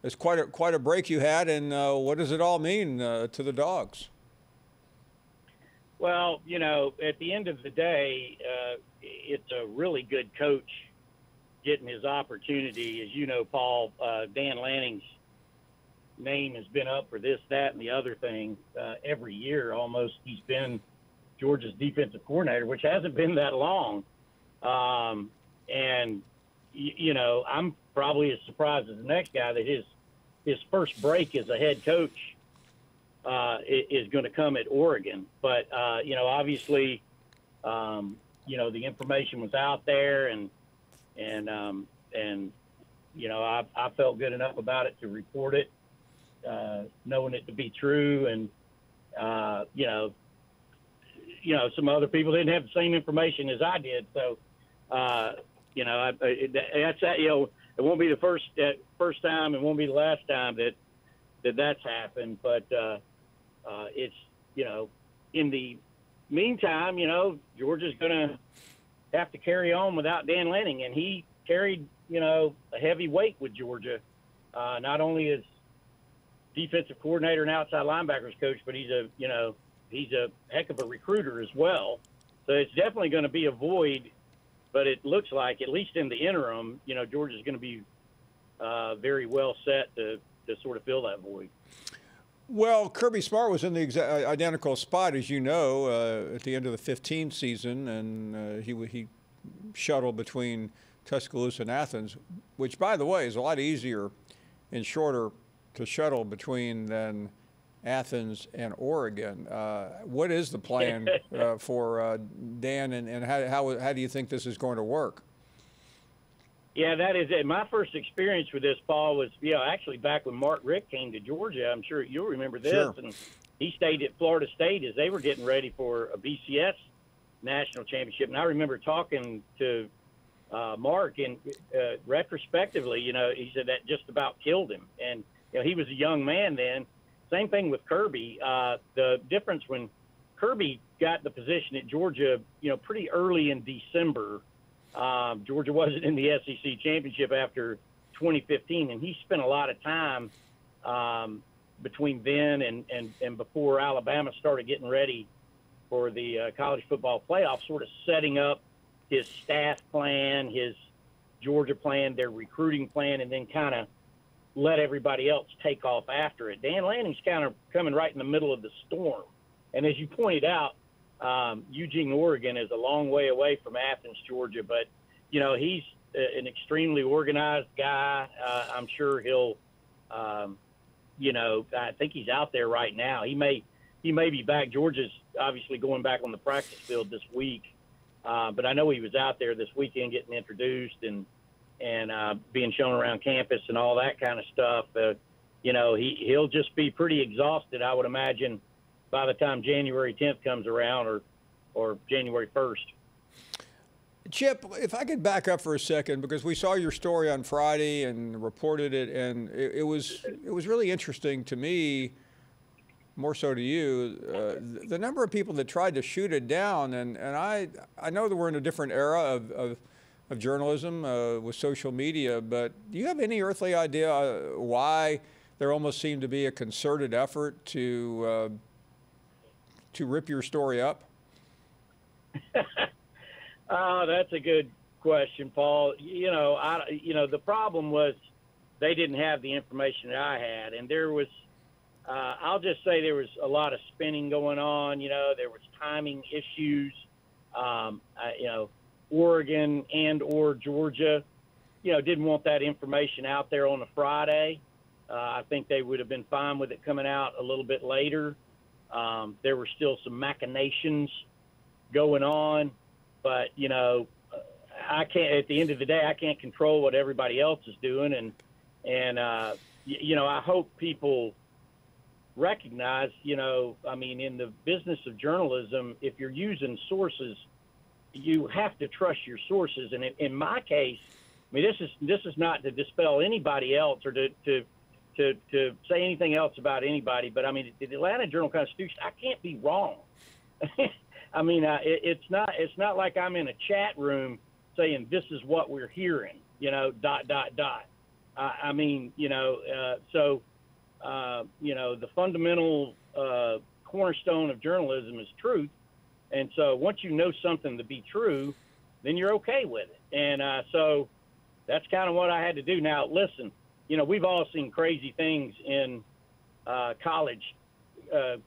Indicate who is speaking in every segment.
Speaker 1: it's quite a break you had, and what does it all mean to the Dogs?
Speaker 2: Well, at the end of the day, it's a really good coach getting his opportunity. As you know, Paul, Dan Lanning's name has been up for this, that, and the other thing every year almost. He's been Georgia's defensive coordinator, which hasn't been that long. And, I'm probably as surprised as the next guy that his first break as a head coach is going to come at Oregon. But, obviously, the information was out there, and I felt good enough about it to report it, knowing it to be true. And, some other people didn't have the same information as I did. So, that's that. It won't be the first time, it won't be the last time that's happened. But it's in the meantime, Georgia's going to have to carry on without Dan Lanning, and he carried a heavy weight with Georgia, not only as defensive coordinator and outside linebackers coach, but he's a heck of a recruiter as well. So it's definitely going to be a void, but it looks like, at least in the interim, Georgia's going to be very well set to sort of fill that void.
Speaker 1: Well, Kirby Smart was in the identical spot, as you know, at the end of the 15 season, and he shuttled between Tuscaloosa and Athens, which, by the way, is a lot easier and shorter to shuttle between than Athens and Oregon. What is the plan for Dan, and how do you think this is going to work?
Speaker 2: Yeah, that is it. My first experience with this, Paul, was actually back when Mark Richt came to Georgia. I'm sure you'll remember this.
Speaker 1: Sure.
Speaker 2: And he stayed at Florida State as they were getting ready for a BCS national championship. And I remember talking to Mark, and retrospectively, he said that just about killed him. And he was a young man then. Same thing with Kirby. The difference when Kirby got the position at Georgia, pretty early in December. Georgia wasn't in the SEC championship after 2015, and he spent a lot of time between then and before Alabama started getting ready for the college football playoff, sort of setting up his staff plan, his Georgia plan, their recruiting plan, and then kind of let everybody else take off after it. Dan Lanning's kind of coming right in the middle of the storm. And as you pointed out, Eugene, Oregon is a long way away from Athens, Georgia, but he's an extremely organized guy. I'm sure he'll, I think he's out there right now. He may be back. Georgia's obviously going back on the practice field this week, but I know he was out there this weekend getting introduced and being shown around campus and all that kind of stuff. He'll just be pretty exhausted, I would imagine, by the time January 10th comes around or January 1st.
Speaker 1: Chip, if I could back up for a second, because we saw your story on Friday and reported it, and it was really interesting to me, more so to you, the number of people that tried to shoot it down. And I know that we're in a different era of journalism with social media, but do you have any earthly idea why there almost seemed to be a concerted effort to rip your story up?
Speaker 2: Oh, that's a good question, Paul. The problem was they didn't have the information that I had, and there was, I'll just say there was a lot of spinning going on. There was timing issues. Oregon and or Georgia, didn't want that information out there on a Friday. I think they would have been fine with it coming out a little bit later. There were still some machinations going on, but I can't. At the end of the day, I can't control what everybody else is doing, and I hope people recognize. In the business of journalism, if you're using sources, you have to trust your sources. And in my case, this is not to dispel anybody else or to say anything else about anybody, but the Atlanta Journal-Constitution, I can't be wrong. It's not like I'm in a chat room saying this is what we're hearing, ... I mean, you know, you know, the fundamental cornerstone of journalism is truth. And so once you know something to be true, then you're okay with it. And so that's kind of what I had to do. Now, listen, you know, we've all seen crazy things in college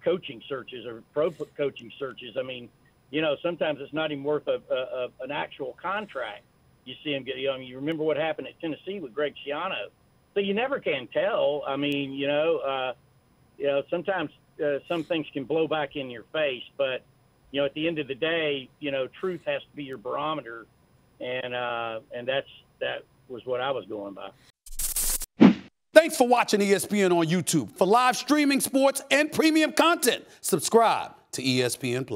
Speaker 2: coaching searches or pro coaching searches. I mean, you know, sometimes it's not even worth an actual contract. You see them get young. You remember what happened at Tennessee with Greg Schiano. So you never can tell. I mean, you know, sometimes some things can blow back in your face, but you know, at the end of the day, you know, truth has to be your barometer, and that was what I was going by.
Speaker 3: Thanks for watching ESPN on YouTube. For live streaming, sports, and premium content, subscribe to ESPN+.